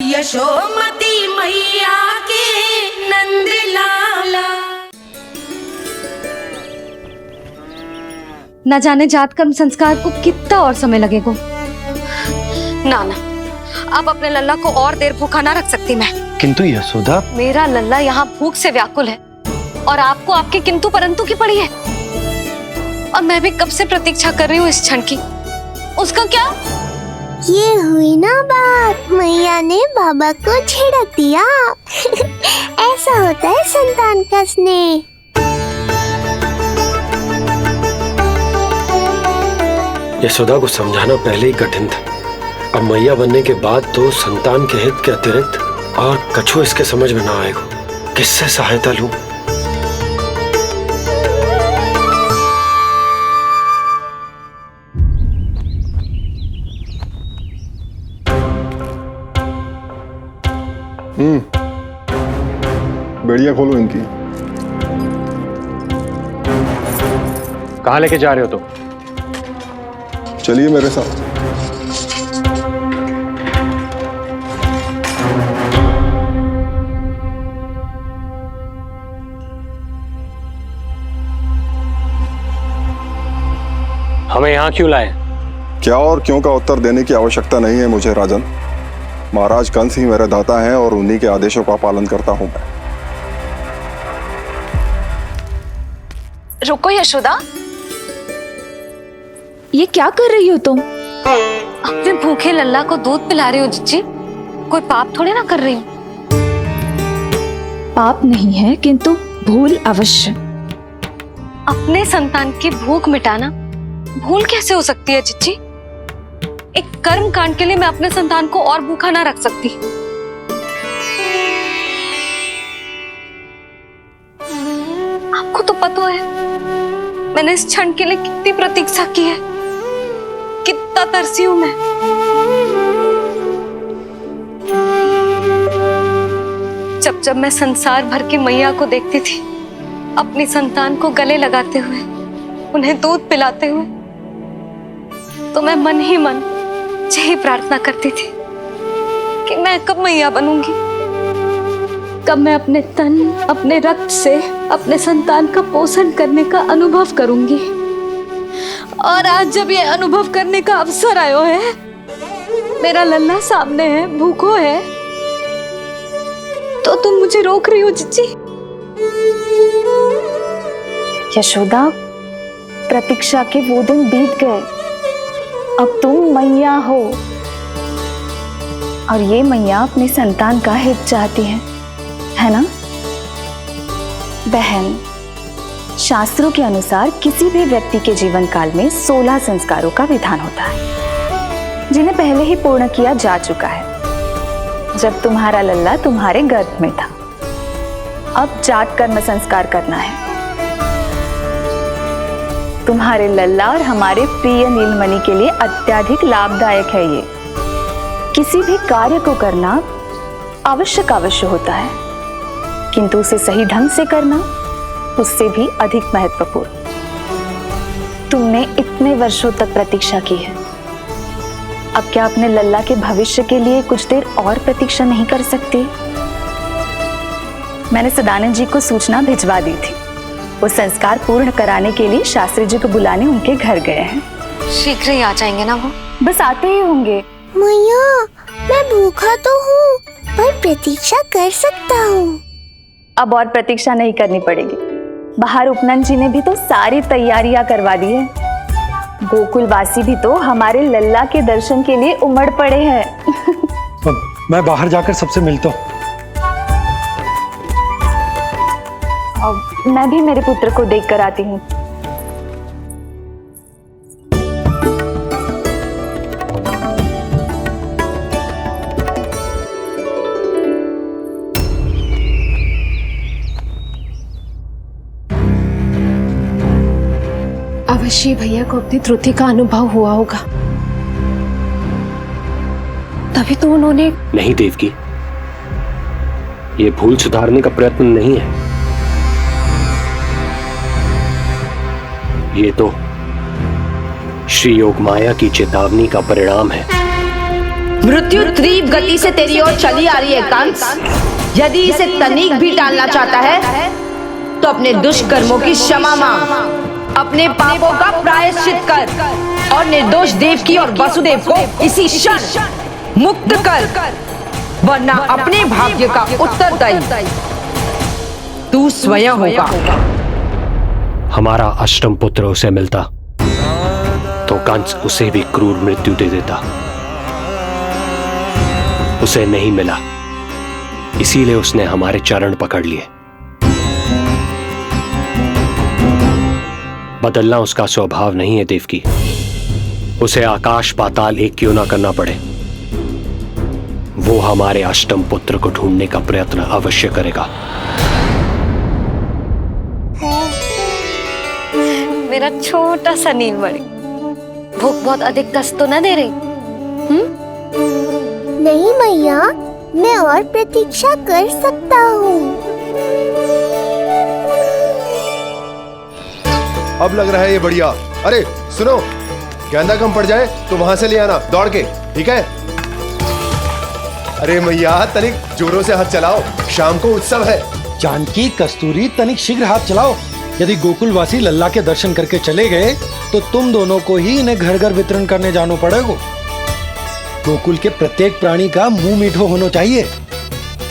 यशोमती मैया के नंद लाला। न जाने जात कर्म संस्कार को कितना और समय लगेगा। ना ना, अब अपने लल्ला को और देर भूखा ना रख सकती मैं। किंतु यशोदा, मेरा लल्ला यहाँ भूख से व्याकुल है और आपको आपके किंतु परंतु की पड़ी है। और मैं भी कब से प्रतीक्षा कर रही हूँ इस क्षण की। उसका क्या? ये हुई ना बात, मैया ने बाबा को झिड़क दिया। ऐसा होता है संतान का स्नेह। यशोदा को समझाना पहले ही कठिन था। अब मैया बनने के बाद तो संतान के हित के अतिरिक्त और कछु इसके समझ में ना आएगा। किससे सहायता लूं? बढ़िया, खोलो इनकी। कहाँ लेके जा रहे हो तुम? चलिए मेरे साथ। हमें यहाँ क्यों लाए? क्या और क्यों का उत्तर देने की आवश्यकता नहीं है मुझे राजन। महाराज कंस ही मेरे दाता हैं और उन्हीं के आदेशों का पालन करता हूं मैं। रुको यशोदा, ये क्या कर रही हो तुम? अपने भूखे लल्ला को दूध पिला रही हो जिज्जी। कोई पाप थोड़ी ना कर रही हूँ। पाप नहीं है, किंतु भूल अवश्य। अपने संतान की भूख मिटाना भूल कैसे हो सकती है जिज्जी? एक कर्म कांड के लिए मैं अपने संतान को और भूखा ना रख सकती। आपको तो पता है मैंने इस क्षण के लिए कितनी प्रतीक्षा की है, कितना तरसी हूं मैं। जब जब मैं संसार भर की मैया को देखती थी अपनी संतान को गले लगाते हुए, उन्हें दूध पिलाते हुए, तो मैं मन ही मन यही प्रार्थना करती थी कि मैं कब मैया बनूंगी, कब मैं अपने तन अपने रक्त से अपने संतान का पोषण करने का अनुभव करूंगी। और आज जब ये अनुभव करने का अवसर आयो है, मेरा लल्ला सामने है, भूखो है, तो तुम मुझे रोक रही हो जिज्जी? यशोदा, प्रतीक्षा के वो दिन बीत गए। अब तुम मैया हो और ये मैया अपने संतान का हित चाहती है ना? बहन, शास्त्रों के अनुसार किसी भी व्यक्ति के जीवन काल में 16 संस्कारों का विधान होता है, जिन्हें पहले ही पूर्ण किया जा चुका है जब तुम्हारा लल्ला तुम्हारे गर्भ में था। अब जात कर्म संस्कार करना है। तुम्हारे लल्ला और हमारे प्रिय नीलमणि के लिए अत्यधिक लाभदायक है ये। किसी भी कार्य को करना आवश्यक होता है, किंतु उसे सही ढंग से करना उससे भी अधिक महत्वपूर्ण। तुमने इतने वर्षों तक प्रतीक्षा की है, अब क्या अपने लल्ला के भविष्य के लिए कुछ देर और प्रतीक्षा नहीं कर सकती? मैंने सदानंद जी को सूचना भिजवा दी थी। वो संस्कार पूर्ण कराने के लिए शास्त्री जी को बुलाने उनके घर गए हैं। शीघ्र ही आ जाएंगे ना वो? बस आते ही होंगे। मैया, मैं भूखा तो हूँ, पर प्रतीक्षा कर सकता हूँ। अब और प्रतीक्षा नहीं करनी पड़ेगी। बाहर उपनंद जी ने भी तो सारी तैयारियां करवा दी है। गोकुलवासी भी तो हमारे लल्ला के दर्शन के लिए उमड़ पड़े हैं। मैं बाहर जाकर सबसे मिलता हूँ। मैं भी मेरे पुत्र को देख कर आती हूँ। अवश्य भैया को अपनी त्रुटि का अनुभव हुआ होगा, तभी तो उन्होंने। नहीं देवकी, ये भूल सुधारने का प्रयत्न नहीं है। ये तो श्री योग माया की चेतावनी का परिणाम है। मृत्यु तीव्र गति से तेरी ओर चली आ रही है कंस। यदि इसे तनिक भी टालना चाहता है तो अपने दुष्कर्मों की क्षमा मांग, अपने पापों का प्रायश्चित कर और निर्दोष देवकी और वसुदेव को इसी क्षण मुक्त कर, वरना अपने भाग्य का उत्तरदायी तू स्वयं होगा। हमारा अष्टम पुत्र उसे मिलता तो कंस उसे भी क्रूर मृत्यु दे देता। उसे नहीं मिला, इसीलिए उसने हमारे चरण पकड़ लिए। बदलना उसका स्वभाव नहीं है देवकी। उसे आकाश पाताल एक क्यों ना करना पड़े, वो हमारे अष्टम पुत्र को ढूंढने का प्रयत्न अवश्य करेगा। मेरा छोटा सा नीलमणि, भूख बहुत अधिक कष्ट तो न दे रही? नहीं मैया, मैं और प्रतीक्षा कर सकता हूँ। अब लग रहा है ये बढ़िया। अरे सुनो, गेंदा कम पड़ जाए तो वहां से ले आना दौड़ के, ठीक है? अरे मैया तनिक जोरों से हाथ चलाओ, शाम को उत्सव है। जानकी, कस्तूरी, तनिक शीघ्र हाथ चलाओ। यदि गोकुलवासी लल्ला के दर्शन करके चले गए तो तुम दोनों को ही इन्हें घर घर वितरण करने जाना पड़ेगा। गोकुल के प्रत्येक प्राणी का मुंह मीठो होना चाहिए,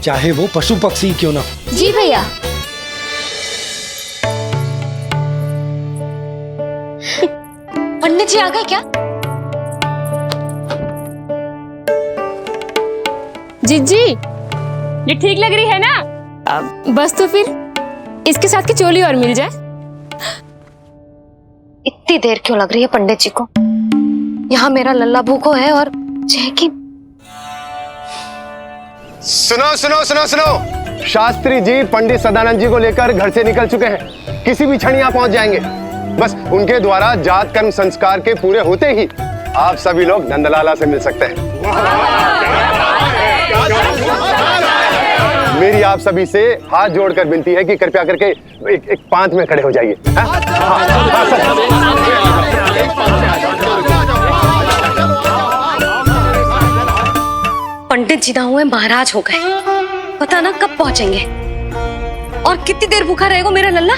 चाहे वो पशु पक्षी क्यों ना। जी भैया। पंडित जी आ गए क्या? जीजी, ये ठीक लग रही है ना? बस तो फिर इसके साथ की चोली और मिल जाए। इतनी देर क्यों लग रही है पंडित जी को? यहाँ मेरा लल्ला भूखो है और जय की। सुनो सुनो सुनो सुनो, शास्त्री जी पंडित सदानंद जी को लेकर घर से निकल चुके हैं। किसी भी क्षण यहाँ पहुंच जाएंगे। बस उनके द्वारा जात कर्म संस्कार के पूरे होते ही आप सभी लोग नंदलाला से मिल सकते हैं। मेरी आप सभी से हाथ जोड़कर विनती है कि कृपया करके एक पांत में खड़े हो जाइए। पंडित जी ना हुए महाराज हो गए, पता ना कब पहुंचेंगे और कितनी देर भूखा रहेगा मेरा लल्ला।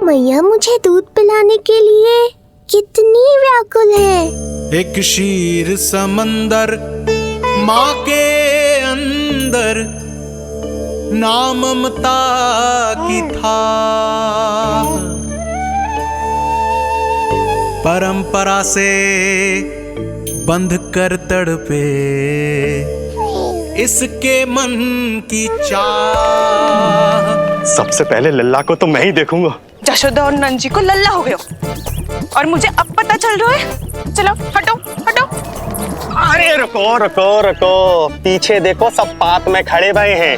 मैया मुझे दूध पिलाने के लिए कितनी व्याकुल है। एक शीर समंदर माँ के अंदर, नाम ममता की था। परंपरा से बंध कर तड़पे इसके मन की चाह। सबसे पहले लल्ला को तो मैं ही देखूंगा। जशोदा और नंद जी को लल्ला हो गयो और मुझे अब पता चल रहा है। चलो हटो हटो। अरे रुको रुको रुको, पीछे देखो, सब पात में खड़े भये हैं।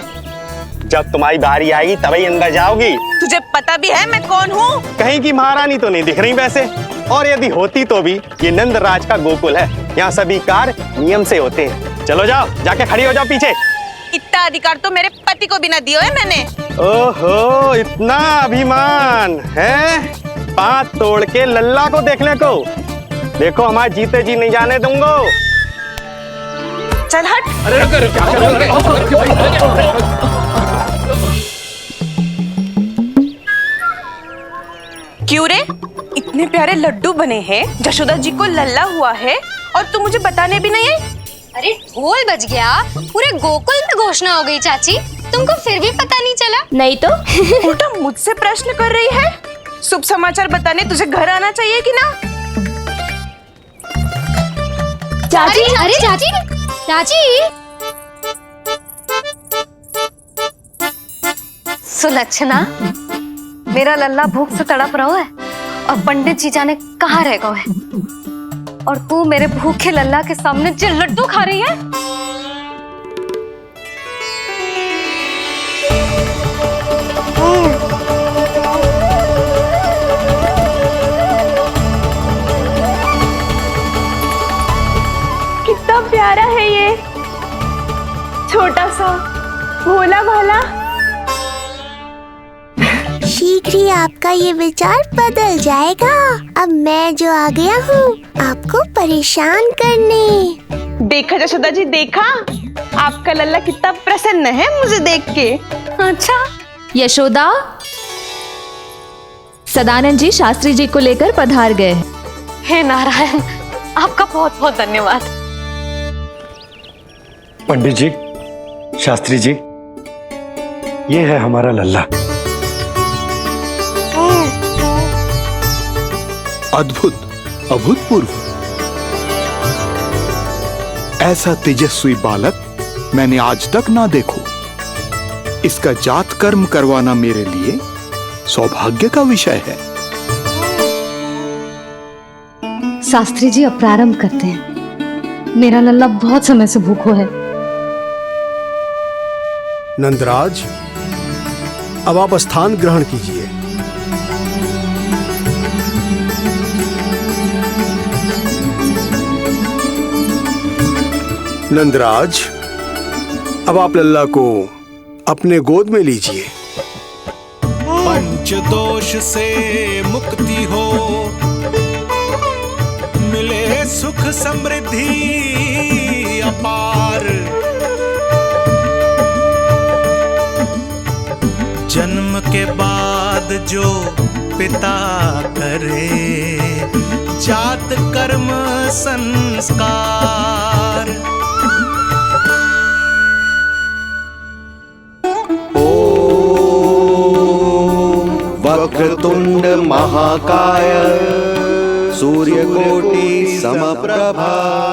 जब तुम्हारी बारी आएगी तभी अंदर जाओगी। तुझे पता भी है मैं कौन हूँ? कहीं की महारानी तो नहीं दिख रही वैसे, और यदि होती तो भी ये नंद राज का गोकुल है, यहाँ सभी कार्य नियम से होते हैं। चलो जाओ, जाके खड़ी हो जाओ पीछे। इतना अधिकार तो मेरे पति को भी ना दिया है मैंने। ओहो, इतना अभिमान है? पांव तोड़ के लल्ला को देखने को। देखो हमारे जीते जी नहीं जाने दूंगा। चल हट। अरे क्यों रे, इतने प्यारे लड्डू बने हैं, जशोदा जी को लल्ला हुआ है और तू मुझे बताने भी नहीं आई? अरे ढोल बज गया, पूरे गोकुल में घोषणा हो गई चाची, तुमको फिर भी पता नहीं चला? नहीं तो उल्टा मुझसे प्रश्न कर रही है। शुभ समाचार बताने तुझे घर आना चाहिए कि ना? चाची, अरे चाची, चाची। सुलक्षणा, मेरा लल्ला भूख से तड़प रहा है और पंडित जी जाने कहाँ रह गए हैं, और तू मेरे भूखे लल्ला के सामने जो लड्डू खा रही है। कितना प्यारा है ये, छोटा सा भोला भाला। शी शीघ्र ही आपका ये विचार बदल जाएगा। अब मैं जो आ गया हूँ आपको परेशान करने। देखा यशोदा जी, देखा आपका लल्ला कितना प्रसन्न है मुझे देख के। अच्छा यशोदा, सदानंद जी शास्त्री जी को लेकर पधार गए। हे नारायण, आपका बहुत बहुत धन्यवाद। पंडित जी, शास्त्री जी, ये है हमारा लल्ला। अद्भुत, अभूतपूर्व। ऐसा तेजस्वी बालक मैंने आज तक ना देखो। इसका जात कर्म करवाना मेरे लिए सौभाग्य का विषय है। शास्त्री जी अब प्रारंभ करते हैं। मेरा लल्ला बहुत समय से भूखो है। नंदराज, अब आप स्थान ग्रहण कीजिए। नंदराज, अब आप लल्ला को अपने गोद में लीजिए। पंच दोष से मुक्ति हो, मिले सुख समृद्धि अपार। जन्म के बाद जो पिता करे, जात कर्म संस्कार। वक्रतुंड महाकाय, सूर्यकोटि समप्रभा।